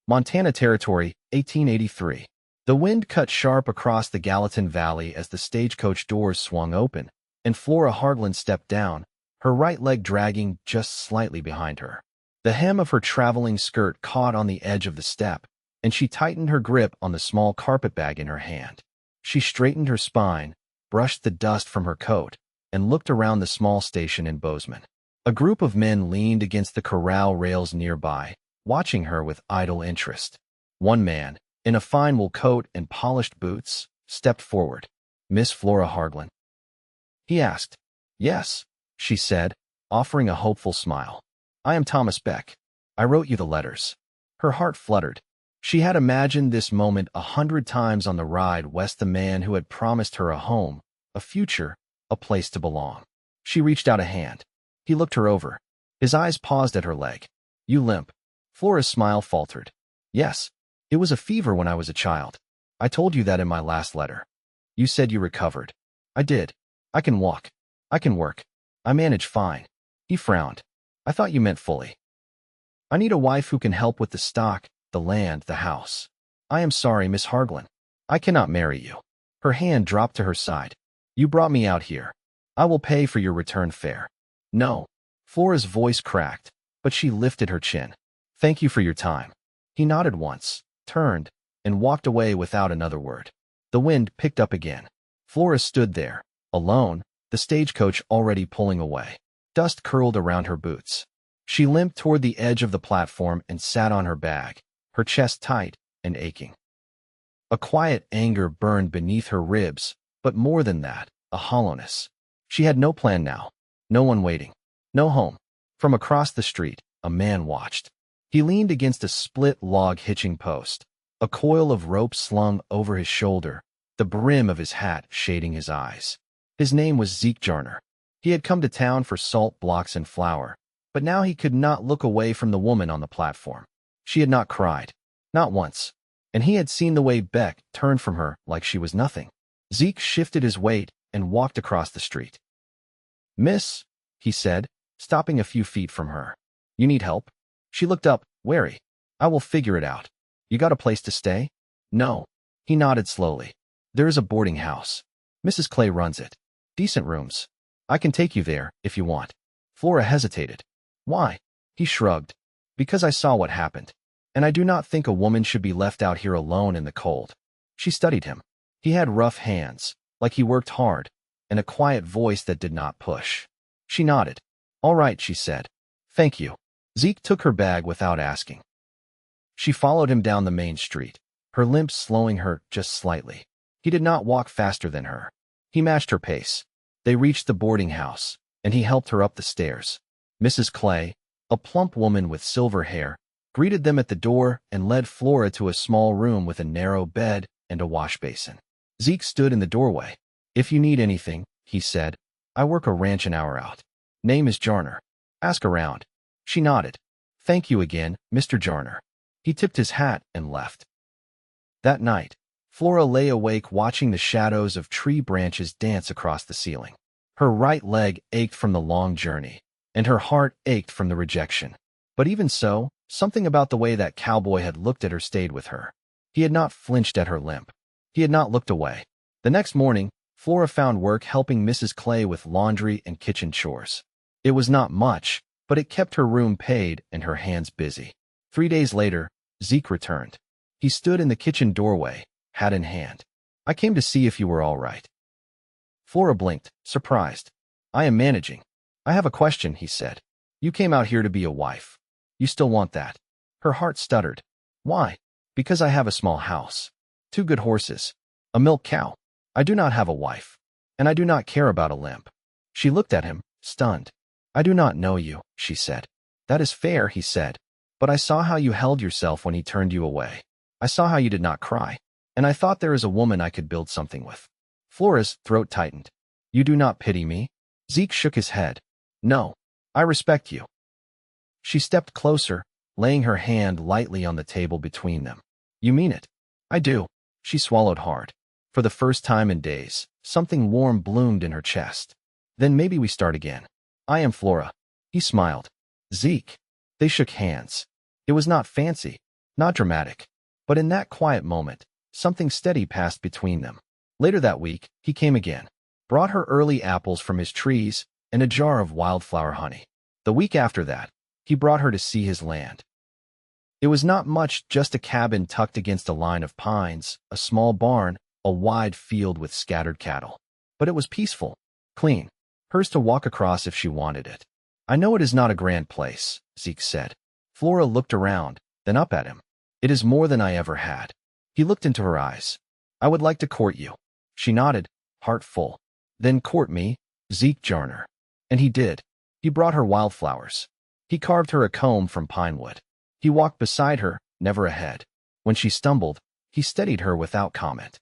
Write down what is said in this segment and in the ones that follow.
Montana Territory, 1883. The wind cut sharp across the Gallatin Valley as the stagecoach doors swung open, and Flora Harglen stepped down, her right leg dragging just slightly behind her. The hem of her traveling skirt caught on the edge of the step, and she tightened her grip on the small carpetbag in her hand. She straightened her spine, brushed the dust from her coat, and looked around the small station in Bozeman. A group of men leaned against the corral rails nearby, watching her with idle interest. One man, in a fine wool coat and polished boots, stepped forward. "Miss Flora Harglen?" he asked. "Yes," she said, offering a hopeful smile. "I am Thomas Beck. I wrote you the letters." Her heart fluttered. She had imagined this moment 100 times on the ride west, the man who had promised her a home, a future, a place to belong. She reached out a hand. He looked her over. His eyes paused at her leg. "You limp." Flora's smile faltered. "Yes. It was a fever when I was a child. I told you that in my last letter. You said you recovered." "I did. I can walk. I can work. I manage fine." He frowned. "I thought you meant fully." "I need a wife who can help with the stock, the land, the house." "I am sorry, Miss Harglen. I cannot marry you." Her hand dropped to her side. "You brought me out here. I will pay for your return fare." "No." Flora's voice cracked, but she lifted her chin. "Thank you for your time." He nodded once, turned, and walked away without another word. The wind picked up again. Flora stood there, alone, the stagecoach already pulling away. Dust curled around her boots. She limped toward the edge of the platform and sat on her bag, her chest tight and aching. A quiet anger burned beneath her ribs, but more than that, a hollowness. She had no plan now, no one waiting, no home. From across the street, a man watched. He leaned against a split log hitching post, a coil of rope slung over his shoulder, the brim of his hat shading his eyes. His name was Zeke Jarner. He had come to town for salt blocks and flour, but now he could not look away from the woman on the platform. She had not cried, not once, and he had seen the way Beck turned from her like she was nothing. Zeke shifted his weight and walked across the street. "Miss," he said, stopping a few feet from her. "You need help?" She looked up, wary. "I will figure it out. You got a place to stay?" "No." He nodded slowly. "There is a boarding house. Mrs. Clay runs it. Decent rooms. I can take you there, if you want." Flora hesitated. "Why?" He shrugged. "Because I saw what happened. And I do not think a woman should be left out here alone in the cold." She studied him. He had rough hands, like he worked hard, and a quiet voice that did not push. She nodded. "All right," she said. "Thank you." Zeke took her bag without asking. She followed him down the main street, her limp slowing her just slightly. He did not walk faster than her. He matched her pace. They reached the boarding house, and he helped her up the stairs. Mrs. Clay, a plump woman with silver hair, greeted them at the door and led Flora to a small room with a narrow bed and a wash basin. Zeke stood in the doorway. "If you need anything," he said, "I work a ranch an hour out. Name is Jarner. Ask around." She nodded. "Thank you again, Mr. Jarner." He tipped his hat and left. That night, Flora lay awake watching the shadows of tree branches dance across the ceiling. Her right leg ached from the long journey, and her heart ached from the rejection. But even so, something about the way that cowboy had looked at her stayed with her. He had not flinched at her limp. He had not looked away. The next morning, Flora found work helping Mrs. Clay with laundry and kitchen chores. It was not much, but it kept her room paid and her hands busy. 3 days later, Zeke returned. He stood in the kitchen doorway, hat in hand. "I came to see if you were all right." Flora blinked, surprised. "I am managing. I have a question," he said. "You came out here to be a wife. You still want that?" Her heart stuttered. "Why?" "Because I have a small house, 2 good horses, a milk cow. I do not have a wife, and I do not care about a limp." She looked at him, stunned. "I do not know you," she said. "That is fair," he said. "But I saw how you held yourself when he turned you away. I saw how you did not cry, and I thought there is a woman I could build something with." Flora's throat tightened. "You do not pity me?" Zeke shook his head. "No. I respect you." She stepped closer, laying her hand lightly on the table between them. "You mean it?" "I do." She swallowed hard. For the first time in days, something warm bloomed in her chest. "Then maybe we start again. I am Flora." He smiled. "Zeke." They shook hands. It was not fancy. Not dramatic. But in that quiet moment, something steady passed between them. Later that week, he came again, brought her early apples from his trees and a jar of wildflower honey. The week after that, he brought her to see his land. It was not much, just a cabin tucked against a line of pines, a small barn, a wide field with scattered cattle. But it was peaceful, clean, hers to walk across if she wanted it. I know it is not a grand place, Zeke said. Flora looked around, then up at him. It is more than I ever had. He looked into her eyes. I would like to court you. She nodded, heart full. Then court me, Zeke Jarner. And he did. He brought her wildflowers. He carved her a comb from pine wood. He walked beside her, never ahead. When she stumbled, he steadied her without comment.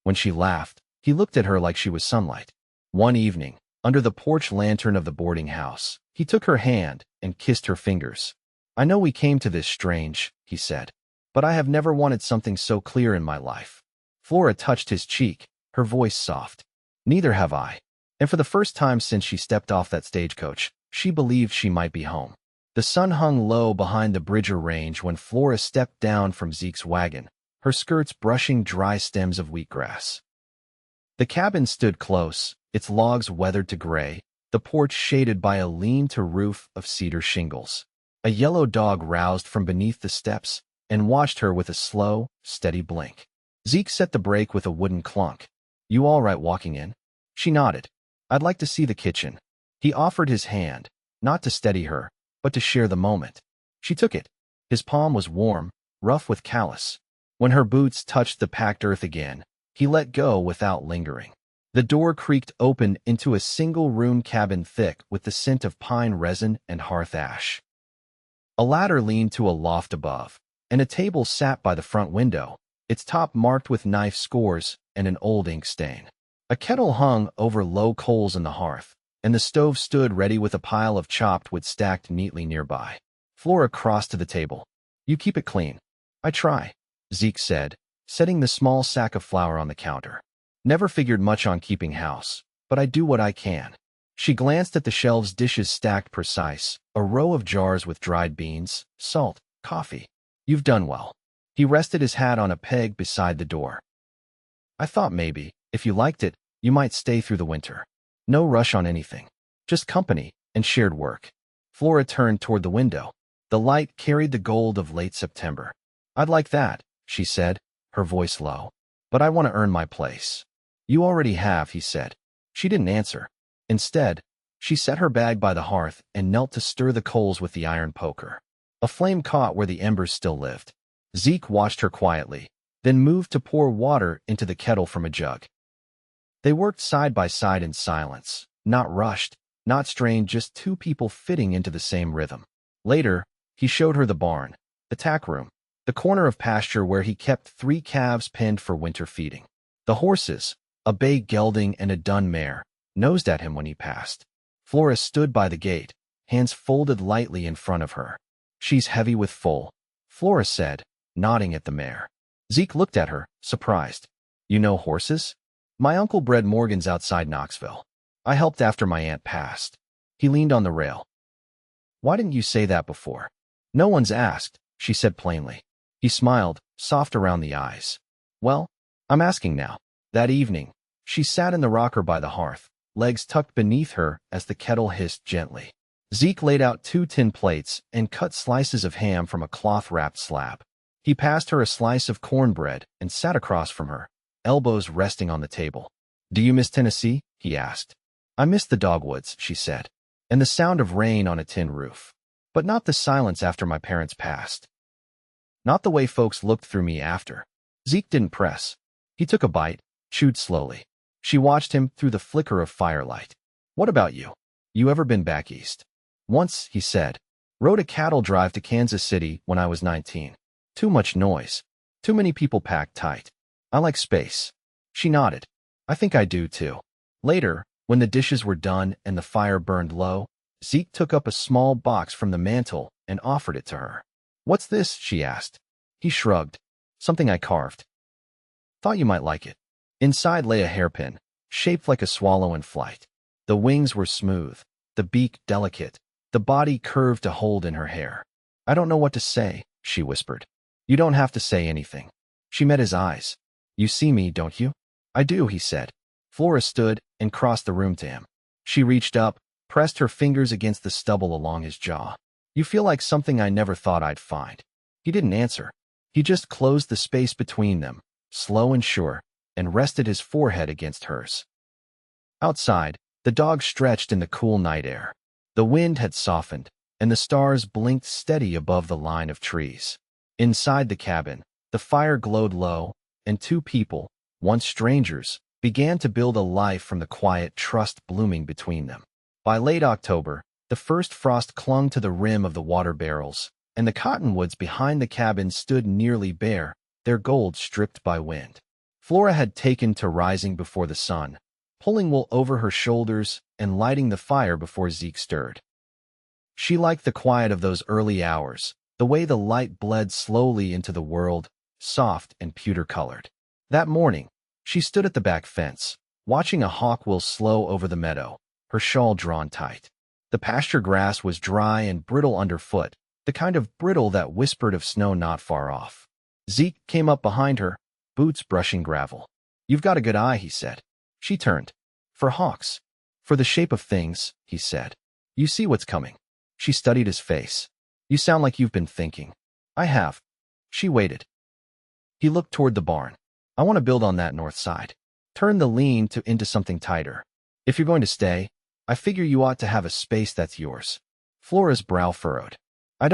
When she laughed, he looked at her like she was sunlight. One evening, under the porch lantern of the boarding house, he took her hand and kissed her fingers. I know we came to this strange, he said, but I have never wanted something so clear in my life. Flora touched his cheek, her voice soft. Neither have I. And for the first time since she stepped off that stagecoach, she believed she might be home. The sun hung low behind the Bridger Range when Flora stepped down from Zeke's wagon, her skirts brushing dry stems of wheatgrass. The cabin stood close, its logs weathered to gray, the porch shaded by a lean-to roof of cedar shingles. A yellow dog roused from beneath the steps and watched her with a slow, steady blink. Zeke set the brake with a wooden clunk. You all right walking in? She nodded. I'd like to see the kitchen. He offered his hand, not to steady her, but to share the moment. She took it. His palm was warm, rough with callus. When her boots touched the packed earth again, he let go without lingering. The door creaked open into a single-room cabin thick with the scent of pine resin and hearth ash. A ladder leaned to a loft above, and a table sat by the front window, its top marked with knife scores and an old ink stain. A kettle hung over low coals in the hearth, and the stove stood ready with a pile of chopped wood stacked neatly nearby. Flora crossed to the table. You keep it clean. I try, Zeke said, setting the small sack of flour on the counter. Never figured much on keeping house, but I do what I can. She glanced at the shelves, dishes stacked precise, a row of jars with dried beans, salt, coffee. You've done well. He rested his hat on a peg beside the door. I thought maybe, if you liked it, you might stay through the winter. No rush on anything. Just company and shared work. Flora turned toward the window. The light carried the gold of late September. I'd like that, she said, her voice low. But I want to earn my place. You already have, he said. She didn't answer. Instead, she set her bag by the hearth and knelt to stir the coals with the iron poker. A flame caught where the embers still lived. Zeke watched her quietly, then moved to pour water into the kettle from a jug. They worked side by side in silence, not rushed, not strained, just two people fitting into the same rhythm. Later, he showed her the barn, the tack room, the corner of pasture where he kept 3 calves penned for winter feeding. The horses, a bay gelding and a dun mare, nosed at him when he passed. Flora stood by the gate, hands folded lightly in front of her. She's heavy with full, Flora said, nodding at the mare. Zeke looked at her, surprised. You know horses? My uncle bred Morgans outside Knoxville. I helped after my aunt passed. He leaned on the rail. Why didn't you say that before? No one's asked, she said plainly. He smiled, soft around the eyes. Well, I'm asking now. That evening, she sat in the rocker by the hearth, legs tucked beneath her as the kettle hissed gently. Zeke laid out 2 tin plates and cut slices of ham from a cloth-wrapped slab. He passed her a slice of cornbread and sat across from her, elbows resting on the table. Do you miss Tennessee? He asked. I miss the dogwoods, she said, and the sound of rain on a tin roof. But not the silence after my parents passed. Not the way folks looked through me after. Zeke didn't press. He took a bite, chewed slowly. She watched him through the flicker of firelight. What about you? You ever been back east? Once, he said. Rode a cattle drive to Kansas City when I was 19. Too much noise. Too many people packed tight. I like space. She nodded. I think I do too. Later, when the dishes were done and the fire burned low, Zeke took up a small box from the mantel and offered it to her. What's this? She asked. He shrugged. Something I carved. Thought you might like it. Inside lay a hairpin, shaped like a swallow in flight. The wings were smooth, the beak delicate, the body curved to hold in her hair. I don't know what to say, she whispered. You don't have to say anything. She met his eyes. You see me, don't you? I do, he said. Flora stood and crossed the room to him. She reached up, pressed her fingers against the stubble along his jaw. You feel like something I never thought I'd find. He didn't answer. He just closed the space between them, slow and sure, and rested his forehead against hers. Outside, the dog stretched in the cool night air. The wind had softened, and the stars blinked steady above the line of trees. Inside the cabin, the fire glowed low, and two people, once strangers, began to build a life from the quiet trust blooming between them. By late October, the first frost clung to the rim of the water barrels, and the cottonwoods behind the cabin stood nearly bare, their gold stripped by wind. Flora had taken to rising before the sun, pulling wool over her shoulders and lighting the fire before Zeke stirred. She liked the quiet of those early hours, the way the light bled slowly into the world, soft and pewter-colored. That morning, she stood at the back fence, watching a hawk wheel slow over the meadow, her shawl drawn tight. The pasture grass was dry and brittle underfoot, the kind of brittle that whispered of snow not far off. Zeke came up behind her, boots brushing gravel. You've got a good eye, he said. She turned. For hawks. For the shape of things, he said. You see what's coming. She studied his face. You sound like you've been thinking. I have. She waited. He looked toward the barn. I want to build on that north side. Turn the lean-to into something tighter. If you're going to stay, I figure you ought to have a space that's yours. Flora's brow furrowed. I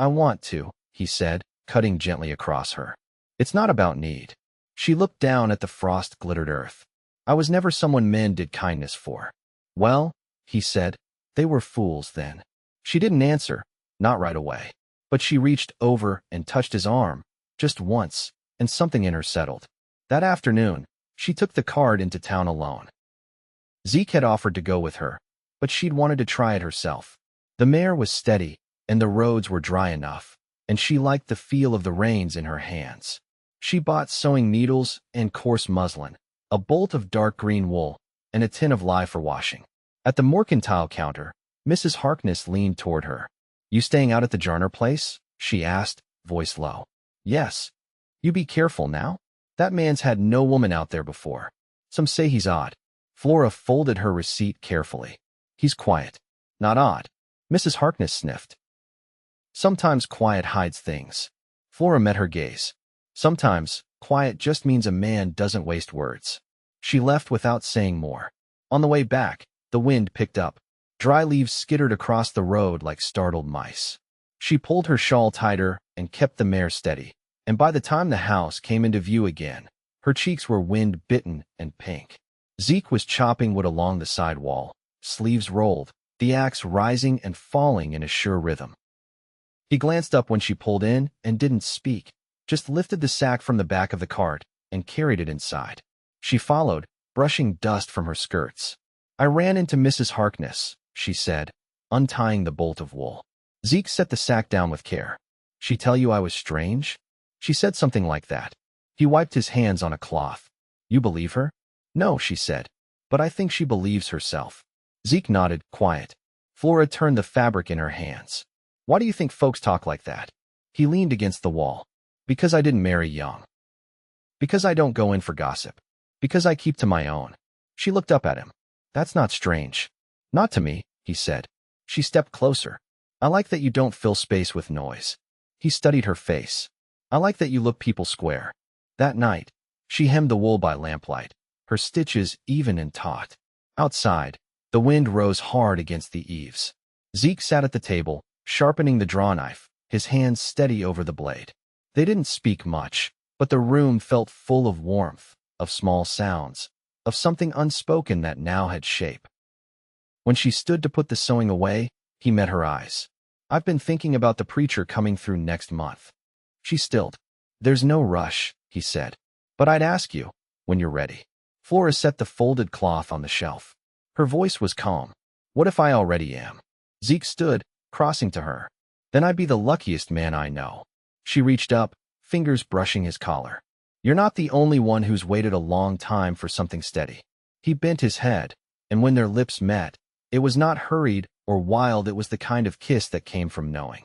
want to, he said, cutting gently across her. It's not about need. She looked down at the frost-glittered earth. I was never someone men did kindness for. Well, he said, they were fools then. She didn't answer, not right away. But she reached over and touched his arm, just once, and something in her settled. That afternoon, she took the cart into town alone. Zeke had offered to go with her, but she'd wanted to try it herself. The mare was steady, and the roads were dry enough, and she liked the feel of the reins in her hands. She bought sewing needles and coarse muslin, a bolt of dark green wool, and a tin of lye for washing. At the mercantile counter, Mrs. Harkness leaned toward her. You staying out at the Jarner place? She asked, voice low. Yes. You be careful now. That man's had no woman out there before. Some say he's odd. Flora folded her receipt carefully. He's quiet. Not odd. Mrs. Harkness sniffed. Sometimes quiet hides things. Flora met her gaze. Sometimes, quiet just means a man doesn't waste words. She left without saying more. On the way back, the wind picked up. Dry leaves skittered across the road like startled mice. She pulled her shawl tighter and kept the mare steady, and by the time the house came into view again, her cheeks were wind-bitten and pink. Zeke was chopping wood along the side wall, sleeves rolled, the axe rising and falling in a sure rhythm. He glanced up when she pulled in and didn't speak, just lifted the sack from the back of the cart and carried it inside. She followed, brushing dust from her skirts. I ran into Mrs. Harkness, she said, untying the bolt of wool. Zeke set the sack down with care. She tell you I was strange? She said something like that. He wiped his hands on a cloth. You believe her? No, she said, but I think she believes herself. Zeke nodded, quiet. Flora turned the fabric in her hands. Why do you think folks talk like that? He leaned against the wall. Because I didn't marry young. Because I don't go in for gossip. Because I keep to my own. She looked up at him. That's not strange. Not to me, he said. She stepped closer. I like that you don't fill space with noise. He studied her face. I like that you look people square. That night, she hemmed the wool by lamplight, her stitches even and taut. Outside, the wind rose hard against the eaves. Zeke sat at the table, sharpening the draw knife, his hands steady over the blade. They didn't speak much, but the room felt full of warmth, of small sounds, of something unspoken that now had shape. When she stood to put the sewing away, he met her eyes. I've been thinking about the preacher coming through next month. She stilled. There's no rush, he said. But I'd ask you, when you're ready. Flora set the folded cloth on the shelf. Her voice was calm. What if I already am? Zeke stood, crossing to her. Then I'd be the luckiest man I know. She reached up, fingers brushing his collar. You're not the only one who's waited a long time for something steady. He bent his head, and when their lips met, it was not hurried or wild, it was the kind of kiss that came from knowing.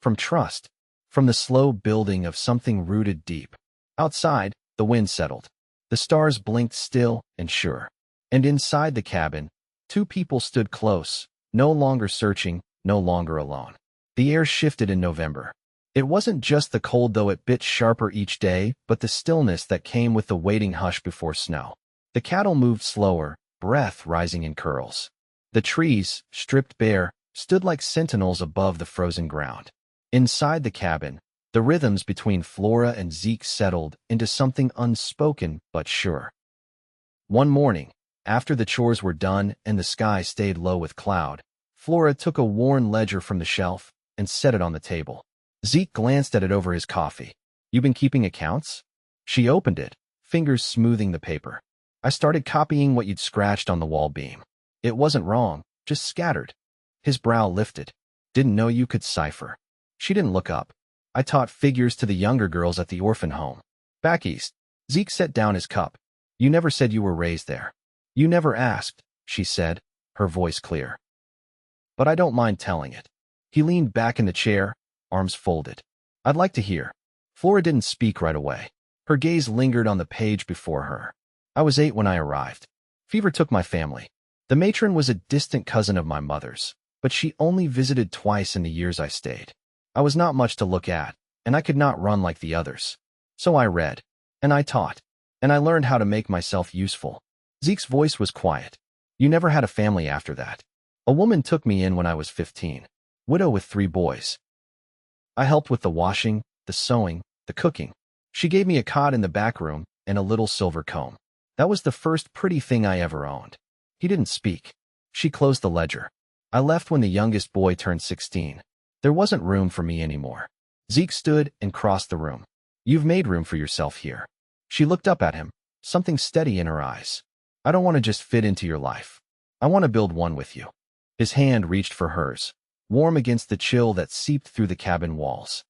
From trust. from the slow building of something rooted deep. Outside, the wind settled. The stars blinked still and sure. And inside the cabin, two people stood close, no longer searching, no longer alone. The air shifted in November. It wasn't just the cold, though it bit sharper each day, but the stillness that came with the waiting hush before snow. The cattle moved slower, breath rising in curls. The trees, stripped bare, stood like sentinels above the frozen ground. Inside the cabin, the rhythms between Flora and Zeke settled into something unspoken but sure. One morning, after the chores were done and the sky stayed low with cloud, Flora took a worn ledger from the shelf and set it on the table. Zeke glanced at it over his coffee. "You been keeping accounts?" She opened it, fingers smoothing the paper. "I started copying what you'd scratched on the wall beam. It wasn't wrong, just scattered." His brow lifted. "Didn't know you could cipher." She didn't look up. "I taught figures to the younger girls at the orphan home. Back east." Zeke set down his cup. "You never said you were raised there." "You never asked," she said, her voice clear. "But I don't mind telling it." He leaned back in the chair, arms folded. "I'd like to hear." Flora didn't speak right away. Her gaze lingered on the page before her. "I was 8 when I arrived. Fever took my family. The matron was a distant cousin of my mother's, but she only visited twice in the years I stayed. I was not much to look at, and I could not run like the others. So I read, and I taught, and I learned how to make myself useful." Zeke's voice was quiet. "You never had a family after that. A woman took me in when I was 15, widow with 3 boys. I helped with the washing, the sewing, the cooking. She gave me a cot in the back room and a little silver comb. That was the first pretty thing I ever owned." He didn't speak. She closed the ledger. "I left when the youngest boy turned 16. There wasn't room for me anymore." Zeke stood and crossed the room. "You've made room for yourself here." She looked up at him, something steady in her eyes. "I don't want to just fit into your life. I want to build one with you." His hand reached for hers, warm against the chill that seeped through the cabin walls.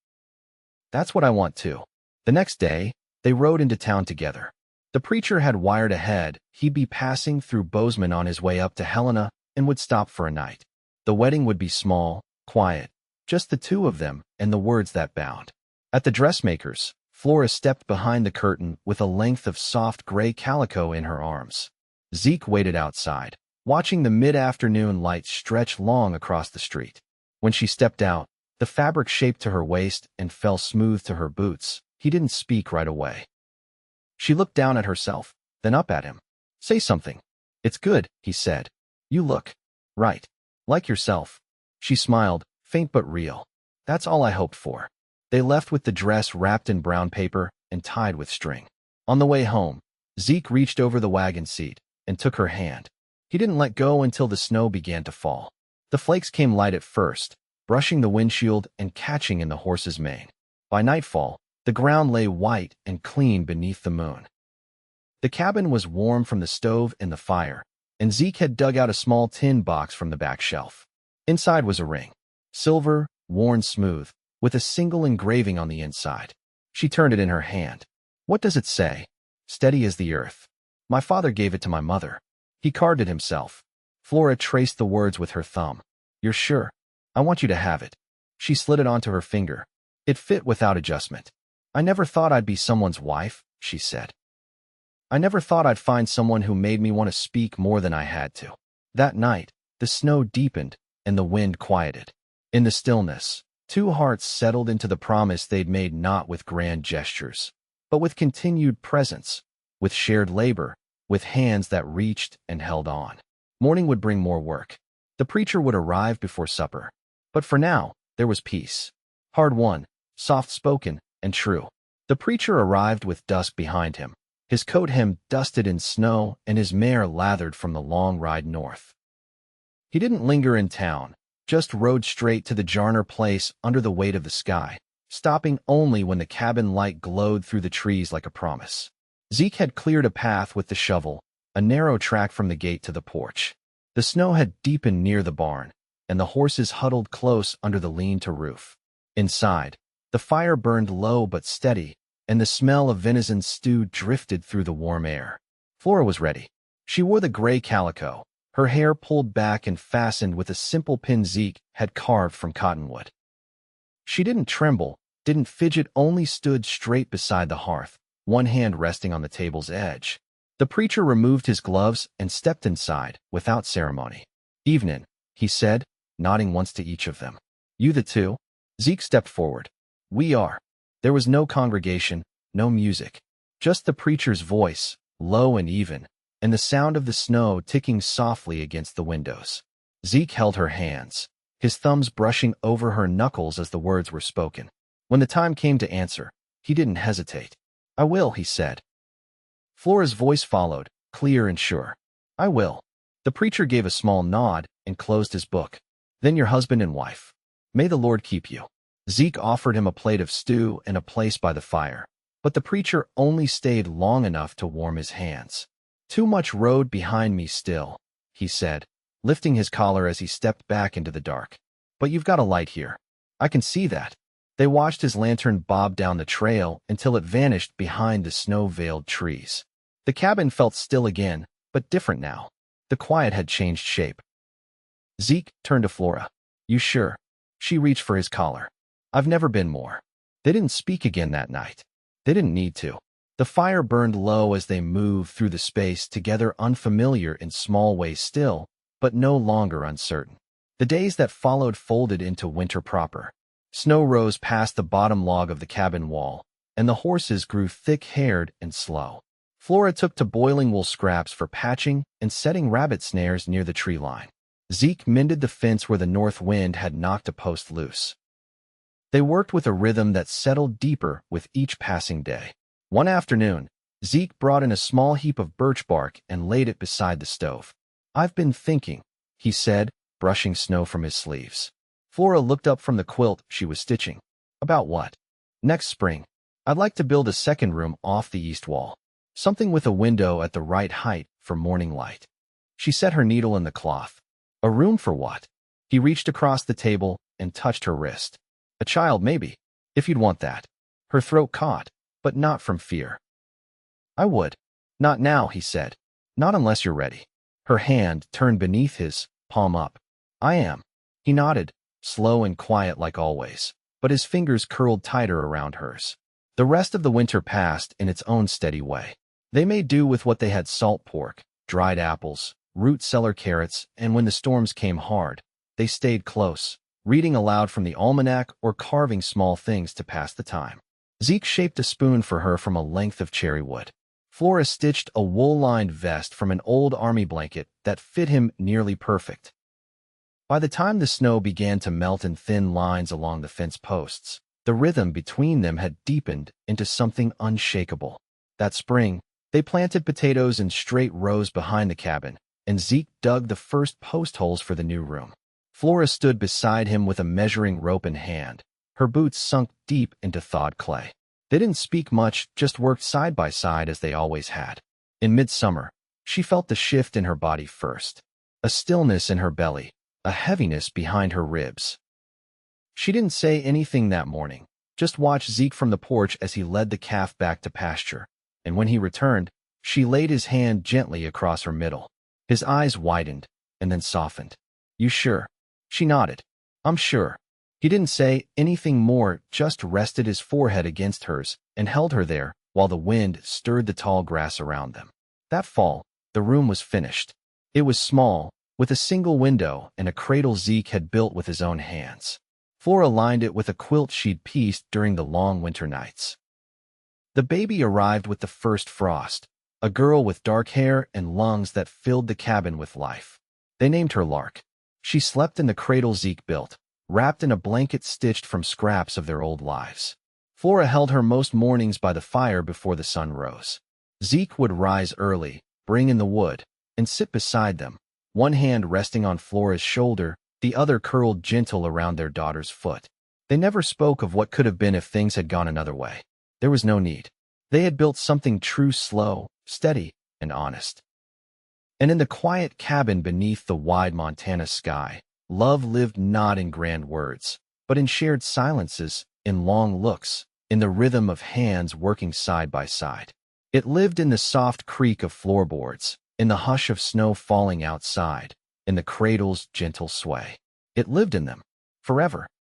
"That's what I want too." The next day, they rode into town together. The preacher had wired ahead he'd be passing through Bozeman on his way up to Helena and would stop for a night. The wedding would be small, quiet, just the two of them and the words that bound. At the dressmaker's, Flora stepped behind the curtain with a length of soft gray calico in her arms. Zeke waited outside, watching the mid-afternoon light stretch long across the street. When she stepped out, the fabric shaped to her waist and fell smooth to her boots. He didn't speak right away. She looked down at herself, then up at him. "Say something." "It's good," he said. "You look right. Like yourself." She smiled, faint but real. "That's all I hoped for." They left with the dress wrapped in brown paper and tied with string. On the way home, Zeke reached over the wagon seat and took her hand. He didn't let go until the snow began to fall. The flakes came light at first, brushing the windshield and catching in the horse's mane. By nightfall, the ground lay white and clean beneath the moon. The cabin was warm from the stove and the fire, and Zeke had dug out a small tin box from the back shelf. Inside was a ring, silver, worn smooth, with a single engraving on the inside. She turned it in her hand. "What does it say?" "Steady as the earth. My father gave it to my mother. He carved it himself." Flora traced the words with her thumb. "You're sure? I want you to have it." She slid it onto her finger. It fit without adjustment. "I never thought I'd be someone's wife," she said. "I never thought I'd find someone who made me want to speak more than I had to." That night, the snow deepened and the wind quieted. In the stillness, two hearts settled into the promise they'd made, not with grand gestures, but with continued presence, with shared labor, with hands that reached and held on. Morning would bring more work. The preacher would arrive before supper. But for now, there was peace. Hard-won, soft-spoken, and true. The preacher arrived with dusk behind him, his coat hem dusted in snow and his mare lathered from the long ride north. He didn't linger in town, just rode straight to the Jarner place under the weight of the sky, stopping only when the cabin light glowed through the trees like a promise. Zeke had cleared a path with the shovel, a narrow track from the gate to the porch. The snow had deepened near the barn, and the horses huddled close under the lean-to roof. Inside, the fire burned low but steady, and the smell of venison stew drifted through the warm air. Flora was ready. She wore the gray calico, her hair pulled back and fastened with a simple pin Zeke had carved from cottonwood. She didn't tremble, didn't fidget, only stood straight beside the hearth, one hand resting on the table's edge. The preacher removed his gloves and stepped inside, without ceremony. "Evening," he said, nodding once to each of them. "You the two?" Zeke stepped forward. "We are." There was no congregation, no music. Just the preacher's voice, low and even, and the sound of the snow ticking softly against the windows. Zeke held her hands, his thumbs brushing over her knuckles as the words were spoken. When the time came to answer, he didn't hesitate. "I will," he said. Flora's voice followed, clear and sure. "I will." The preacher gave a small nod and closed his book. "Then your husband and wife. May the Lord keep you." Zeke offered him a plate of stew and a place by the fire, but the preacher only stayed long enough to warm his hands. "Too much road behind me still," he said, lifting his collar as he stepped back into the dark. "But you've got a light here. I can see that." They watched his lantern bob down the trail until it vanished behind the snow-veiled trees. The cabin felt still again, but different now. The quiet had changed shape. Zeke turned to Flora. "You sure?" She reached for his collar. "I've never been more." They didn't speak again that night. They didn't need to. The fire burned low as they moved through the space together, unfamiliar in small ways still, but no longer uncertain. The days that followed folded into winter proper. Snow rose past the bottom log of the cabin wall, and the horses grew thick-haired and slow. Flora took to boiling wool scraps for patching and setting rabbit snares near the tree line. Zeke mended the fence where the north wind had knocked a post loose. They worked with a rhythm that settled deeper with each passing day. One afternoon, Zeke brought in a small heap of birch bark and laid it beside the stove. "I've been thinking," he said, brushing snow from his sleeves. Flora looked up from the quilt she was stitching. "About what?" "Next spring, I'd like to build a second room off the east wall. Something with a window at the right height for morning light." She set her needle in the cloth. "A room for what?" He reached across the table and touched her wrist. "A child, maybe, if you'd want that." Her throat caught, but not from fear. "I would." "Not now," he said. "Not unless you're ready." Her hand turned beneath his, palm up. "I am." He nodded, slow and quiet like always, but his fingers curled tighter around hers. The rest of the winter passed in its own steady way. They made do with what they had: salt pork, dried apples, root cellar carrots, and when the storms came hard, they stayed close, reading aloud from the almanac or carving small things to pass the time. Zeke shaped a spoon for her from a length of cherry wood. Flora stitched a wool-lined vest from an old army blanket that fit him nearly perfect. By the time the snow began to melt in thin lines along the fence posts, the rhythm between them had deepened into something unshakable. That spring, they planted potatoes in straight rows behind the cabin, and Zeke dug the first post holes for the new room. Flora stood beside him with a measuring rope in hand, her boots sunk deep into thawed clay. They didn't speak much, just worked side by side as they always had. In midsummer, she felt the shift in her body first. A stillness in her belly, a heaviness behind her ribs. She didn't say anything that morning, just watched Zeke from the porch as he led the calf back to pasture, and when he returned, she laid his hand gently across her middle. His eyes widened, and then softened. "You sure?" She nodded. "I'm sure." He didn't say anything more, just rested his forehead against hers and held her there while the wind stirred the tall grass around them. That fall, the room was finished. It was small, with a single window and a cradle Zeke had built with his own hands. Flora lined it with a quilt she'd pieced during the long winter nights. The baby arrived with the first frost, a girl with dark hair and lungs that filled the cabin with life. They named her Lark. She slept in the cradle Zeke built, wrapped in a blanket stitched from scraps of their old lives. Flora held her most mornings by the fire before the sun rose. Zeke would rise early, bring in the wood, and sit beside them, one hand resting on Flora's shoulder, the other curled gentle around their daughter's foot. They never spoke of what could have been if things had gone another way. There was no need. They had built something true, slow, steady, and honest. And in the quiet cabin beneath the wide Montana sky, love lived not in grand words, but in shared silences, in long looks, in the rhythm of hands working side by side. It lived in the soft creak of floorboards, in the hush of snow falling outside, in the cradle's gentle sway. It lived in them, forever.